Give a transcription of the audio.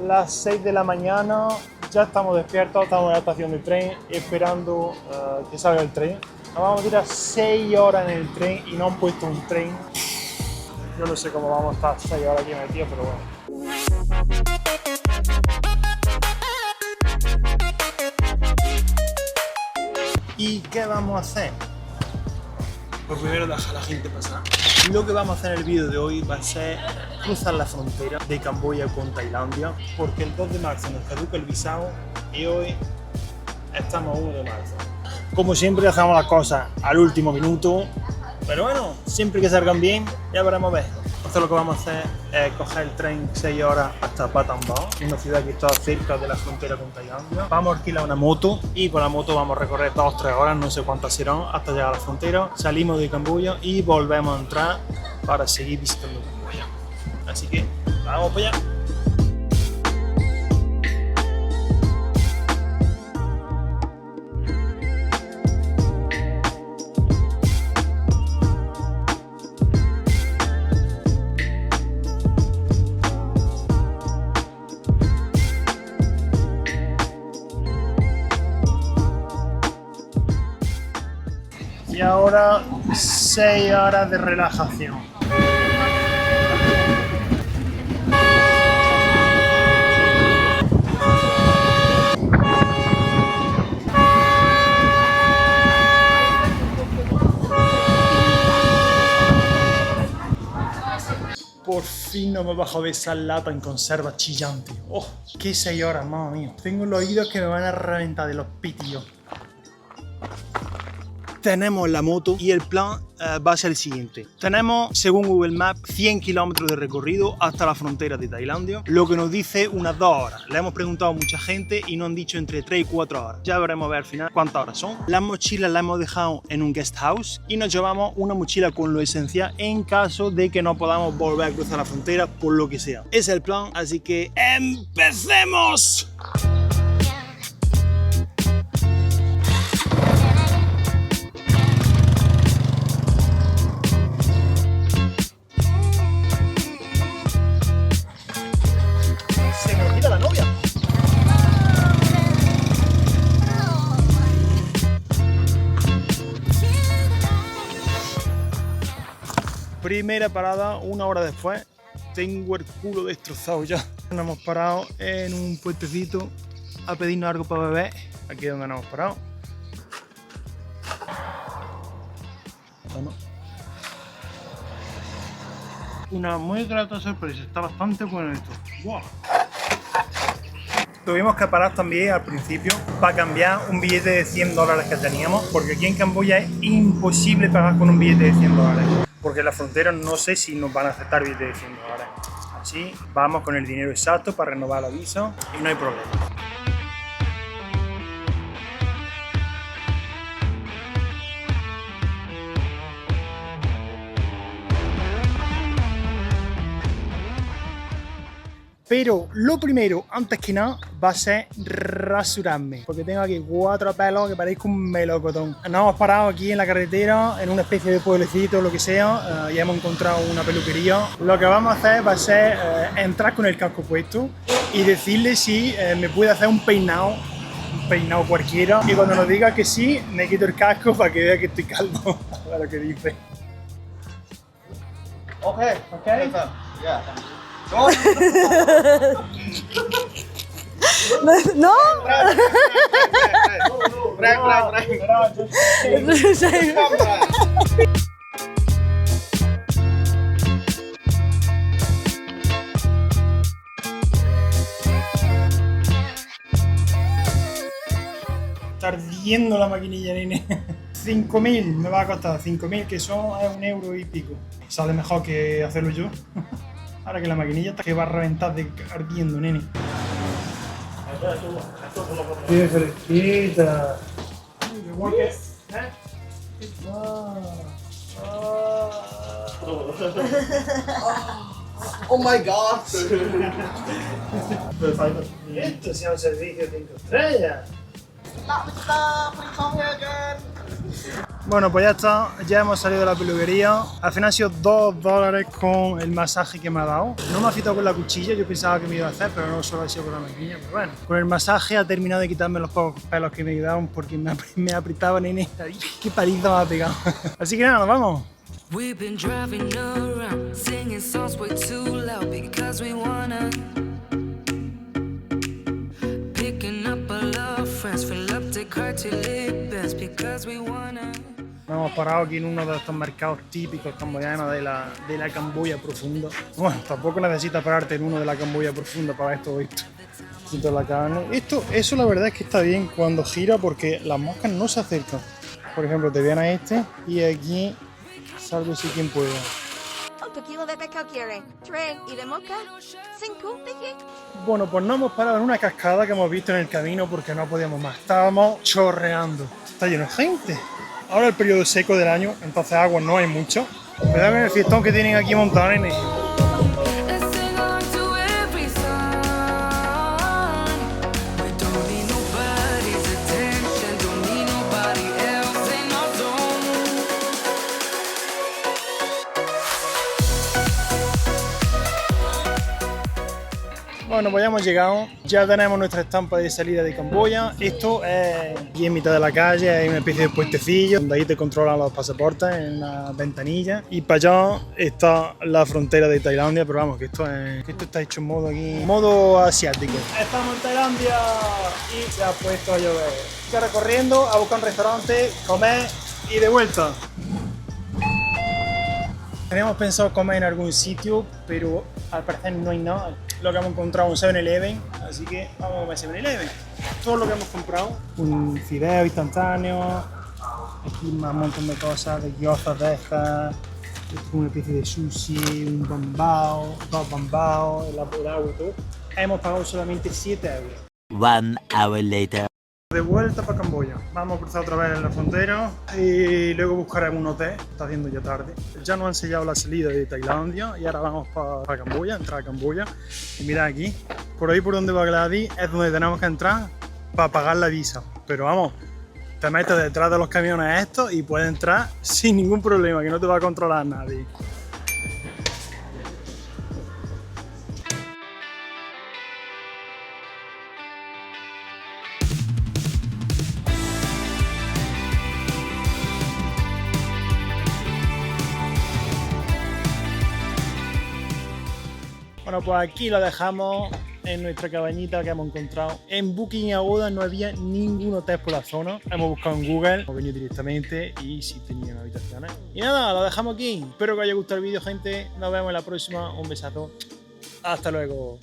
las 6 de la mañana, ya estamos despiertos, estamos en la estación de tren esperando que salga el tren. Nos vamos a tirar 6 horas en el tren y no han puesto un tren. Yo no sé cómo vamos a estar 6 horas aquí metidos, pero bueno. ¿Y qué vamos a hacer? Pues primero dejar a la gente pasar. Lo que vamos a hacer en el vídeo de hoy va a ser cruzar la frontera de Camboya con Tailandia, porque el 2 de marzo nos caduca el visado y hoy estamos a 1 de marzo. Como siempre hacemos las cosas al último minuto, pero bueno, siempre que salgan bien, ya veremos a ver. Entonces lo que vamos a hacer es coger el tren 6 horas hasta Battambang, una ciudad que está cerca de la frontera con Tailandia. Vamos a alquilar una moto y con la moto vamos a recorrer 2 o 3 horas, no sé cuántas serán, hasta llegar a la frontera. Salimos de Camboya y volvemos a entrar para seguir visitando Camboya. Así que vamos para allá. Y ahora 6 horas de relajación. Por fin no me bajo de esa lata en conserva chillante. ¡Oh! ¡Qué 6 horas, mamma mía! Tengo los oídos que me van a reventar de los pitillos. Tenemos la moto y el plan va a ser el siguiente. Tenemos, según Google Maps, 100 kilómetros de recorrido hasta la frontera de Tailandia, lo que nos dice unas 2 horas. Le hemos preguntado a mucha gente y nos han dicho entre 3 y 4 horas. Ya veremos a ver al final cuántas horas son. Las mochilas las hemos dejado en un guest house y nos llevamos una mochila con lo esencial en caso de que no podamos volver a cruzar la frontera por lo que sea. Ese es el plan, así que ¡empecemos! Primera parada, 1 hora después, tengo el culo destrozado ya. Nos hemos parado en un puentecito a pedirnos algo para beber, aquí es donde nos hemos parado. Bueno. Una muy grata sorpresa, está bastante bueno esto. ¡Wow! Tuvimos que parar también al principio para cambiar un billete de $100 que teníamos, porque aquí en Camboya es imposible pagar con un billete de $100. Porque en la frontera no sé si nos van a aceptar billetes de $100. Así vamos con el dinero exacto para renovar la visa y no hay problema. Pero lo primero, antes que nada, va a ser rasurarme, porque tengo aquí 4 pelos que parezco un melocotón. Nos hemos parado aquí en la carretera, en una especie de pueblecito o lo que sea, y hemos encontrado una peluquería. Lo que vamos a hacer va a ser entrar con el casco puesto y decirle si me puede hacer un peinado cualquiera, y cuando nos diga que sí, me quito el casco para que vea que estoy calvo. A lo que dice. Ok. Yeah. No? Está ardiendo la maquinilla, nene. 5.000 me va a costar, 5.000, que son €1 y pico. Sale mejor que hacerlo yo. Ahora que la maquinilla está que va a reventar de ardiendo, nene. ¡Qué fresquita! Igual que... Oh my god! Esto sea un servicio 5 estrellas. Not the star, please come here again. Bueno, pues ya está, ya hemos salido de la peluquería. Al final ha sido $2 con el masaje que me ha dado. No me ha afeitado con la cuchilla, yo pensaba que me iba a hacer, pero no solo ha sido con la maquinilla. Pero bueno, con el masaje ha terminado de quitarme los pocos pelos que me quedaban porque me apretaban en esta. ¡Qué paliza me ha pegado! Así que nada, nos vamos. We've been driving around, singing songs way too loud because we wanna. Picking up our love friends, fill up the car till it bends because we wanna. Nos hemos parado aquí en uno de estos mercados típicos camboyanos de la Camboya profunda. Bueno, tampoco necesitas pararte en uno de la Camboya profunda para ver todo esto. Quito la carne. Eso la verdad es que está bien cuando gira porque las moscas no se acercan. Por ejemplo, te vienen a este y aquí salgo si quien pueda. ¿Cuánto kilo de pescado quieren? 3 y de mosca 5, dije. Bueno, pues nos hemos parado en una cascada que hemos visto en el camino porque no podíamos más. Estábamos chorreando. Está lleno de gente. Ahora el periodo seco del año, entonces agua no hay mucho. Cuidado con el fiestón que tienen aquí montado, nene. Let's sing on to every song. We don't need nobody's attention, don't need nobody else in our zone. Bueno, pues ya hemos llegado. Ya tenemos nuestra estampa de salida de Camboya. Esto es aquí en mitad de la calle, hay una especie de puentecillo donde ahí te controlan los pasaportes en una ventanilla. Y para allá está la frontera de Tailandia, pero vamos, que esto está hecho en modo aquí, modo asiático. Estamos en Tailandia y se ha puesto a llover. Ya recorriendo a buscar un restaurante, comer y de vuelta. Teníamos pensado comer en algún sitio, pero al parecer no hay nada. Lo que hemos encontrado es un 7-Eleven, así que vamos a comer 7-Eleven. Todo lo que hemos comprado, un fideo instantáneo, aquí un montón de cosas, de gyozas de estas, una especie de sushi, un bambao, dos bambaos, el agua y todo. Hemos pagado solamente 7 euros. 1 hour later. De vuelta para Camboya. Vamos a cruzar otra vez la frontera y luego buscaremos un hotel. Está haciendo ya tarde. Ya nos han sellado la salida de Tailandia y ahora vamos para Camboya, entrar a Camboya. Y mirad aquí, por ahí por donde va Gladys es donde tenemos que entrar para pagar la visa. Pero vamos, te metes detrás de los camiones estos y puedes entrar sin ningún problema, que no te va a controlar nadie. Bueno, pues aquí lo dejamos en nuestra cabañita que hemos encontrado. En Booking Agoda no había ningún hotel por la zona. Hemos buscado en Google, hemos venido directamente y sí tenían habitaciones. Y nada, lo dejamos aquí. Espero que os haya gustado el vídeo, gente. Nos vemos en la próxima. Un besazo. Hasta luego.